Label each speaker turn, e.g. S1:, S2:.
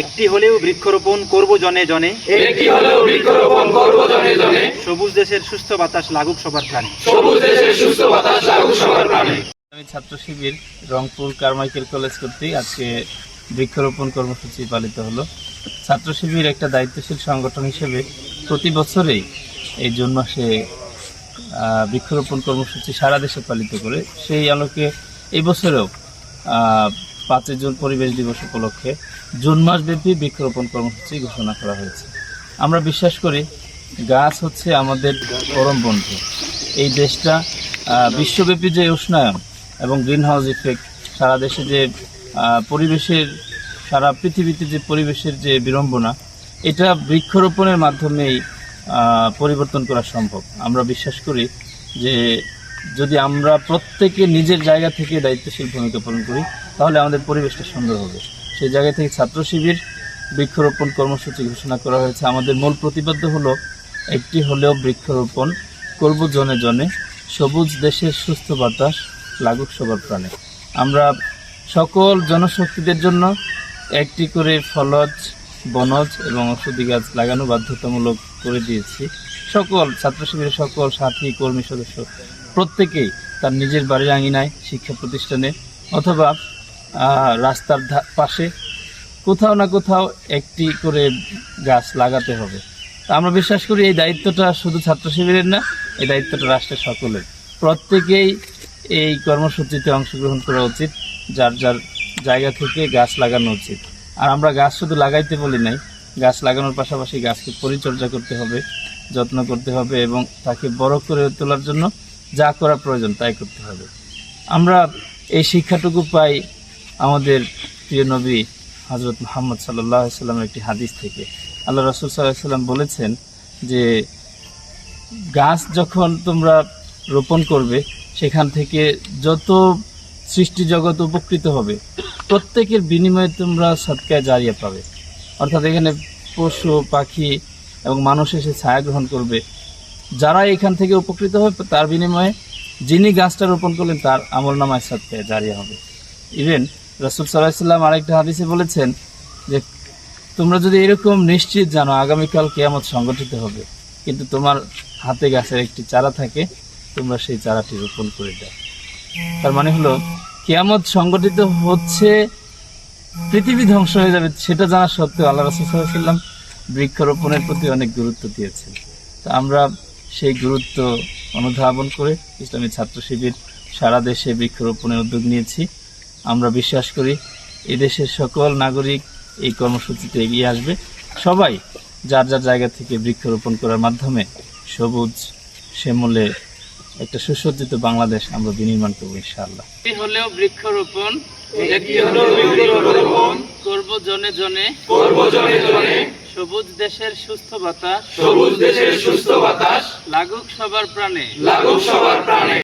S1: একটি হলেও বৃক্ষরোপণ করব জনে জনে,
S2: একটি হলেও বৃক্ষরোপণ করব জনে জনে।
S1: সবুজ দেশের সুস্থ বাতাস লাগুক সবার প্রাণে।
S2: সবুজ দেশের সুস্থ বাতাস লাগুক সবার প্রাণে।
S3: আমি ছাত্র শিবির রংপুর কারমাইকেল কলেজ কর্তৃক আজকে বৃক্ষরোপণ কর্মসূচি পালিত হলো। ছাত্র শিবির একটা দায়িত্বশীল সংগঠন হিসেবে প্রতি বছরেই এই জুন মাসে বৃক্ষরোপণ কর্মসূচি সারা দেশে পালিত করে। সেই আলোকে এই বছরেও 5 জুন পরিবেশ দিবস উপলক্ষে জুন মাসব্যাপী বৃক্ষরোপণ কর্মসূচি ঘোষণা করা হয়েছে। আমরা বিশ্বাস করি গাছ হচ্ছে আমাদের পরম বন্ধু। এই দেশটা বিশ্বব্যাপী যে উষ্ণায়ন এবং গ্রিন হাউস ইফেক্ট, সারা দেশে যে পরিবেশের, সারা পৃথিবীতে যে পরিবেশের যে বিড়ম্বনা, এটা বৃক্ষরোপণের মাধ্যমেই পরিবর্তন করা সম্ভব। আমরা বিশ্বাস করি যে যদি আমরা প্রত্যেকে নিজের জায়গা থেকে দায়িত্বশীল ভূমিকা পালন করি তাহলে আমাদের পরিবেশটা সুন্দর হবে। সেই জায়গা থেকে ছাত্র শিবির বৃক্ষরোপণ কর্মসূচি ঘোষণা করা হয়েছে। আমাদের মূল প্রতিপাদ্য হলো একটি হলেও বৃক্ষরোপণ করব জনে জনে, সবুজ দেশের সুস্থ বাতাস লাগুক সবার প্রাণে। আমরা সকল জনশক্তিদের জন্য একটি করে ফলজ, বনজ এবং ঔষধি গাছ লাগানো বাধ্যতামূলক করে দিয়েছি। সকল ছাত্র শিবিরের সকল সাথী কর্মী সদস্য প্রত্যেকেই তার নিজের বাড়ির আঙিনায়, শিক্ষা প্রতিষ্ঠানে অথবা রাস্তার পাশে কোথাও না কোথাও একটি করে গাছ লাগাতে হবে। আমরা বিশ্বাস করি এই দায়িত্বটা শুধু ছাত্র শিবিরের না, এই দায়িত্বটা রাষ্ট্রের সকলের। প্রত্যেকেই এই কর্মসূচিতে অংশগ্রহণ করা উচিত, যার যার জায়গা থেকে গাছ লাগানো উচিত। আর আমরা গাছ শুধু লাগাইতে বলি নাই, গাছ লাগানোর পাশাপাশি গাছকে পরিচর্যা করতে হবে, যত্ন করতে হবে এবং তাকে বড় করে তোলার জন্য যা করা প্রয়োজন তাই করতে হবে। আমরা এই শিক্ষাটুকু পাই আমাদের প্রিয় নবী হযরত মুহাম্মদ সাল্লাল্লাহু আলাইহি সাল্লামের একটি হাদিস থেকে। আল্লাহ রাসূল সাল্লাল্লাহু আলাইহি সাল্লাম বলেছেন যে গাছ যখন তোমরা রোপণ করবে সেখান থেকে যত সৃষ্টি জগৎ উপকৃত হবে প্রত্যেকের বিনিময়ে তোমরা সদকায়ে জারিয়া পাবে। অর্থাৎ এখানে পশু পাখি এবং মানুষ এসে ছায়া গ্রহণ করবে, যারা এখান থেকে উপকৃত হবে তার বিনিময়ে যিনি গাছটা রোপণ করলেন তার আমলনামায় সদকায়ে জারিয়া হবে। ইভেন রাসূল সাল্লাল্লাহু আলাইহি সাল্লাম আরেকটা হাদিসে বলেছেন যে তোমরা যদি এরকম নিশ্চিত জানো আগামীকাল কিয়ামত সংঘটিত হবে, কিন্তু তোমার হাতে গাছের একটি চারা থাকে, তোমরা সেই চারাটি রোপণ করে দাও। তার মানে হলো কিয়ামত সংঘটিত হচ্ছে, পৃথিবী ধ্বংস হয়ে যাবে, সেটা জানা সত্ত্বেও আল্লাহ রাসূল সাল্লাল্লাহু আলাইহি সাল্লাম বৃক্ষরোপণের প্রতি অনেক গুরুত্ব দিয়েছেন। তো আমরা সেই গুরুত্ব অনুধাবন করে ইসলামী ছাত্র শিবির সারা দেশে বৃক্ষরোপণের উদ্যোগ নিয়েছি। আমরা বিশ্বাস করি এই দেশের সকল নাগরিক এই কর্মসূচিতে এগিয়ে আসবে। সবাই যার যার জায়গা থেকে বৃক্ষরোপণ করার মাধ্যমে সবুজ শ্যামলে একটা সুসজ্জিত বাংলাদেশ আমরা বিনির্মাণ করবো ইনশাআল্লাহ। একটি হলেও বৃক্ষরোপণ,
S2: একটি হলেও বৃক্ষরোপণ
S3: করব জনে জনে,
S2: করব জনে জনে।
S3: সবুজ দেশের সুস্থ বাতাস,
S2: সবুজ দেশের সুস্থ বাতাস
S3: লাগুক সবার প্রাণে।
S2: লাগুক সবার প্রাণে।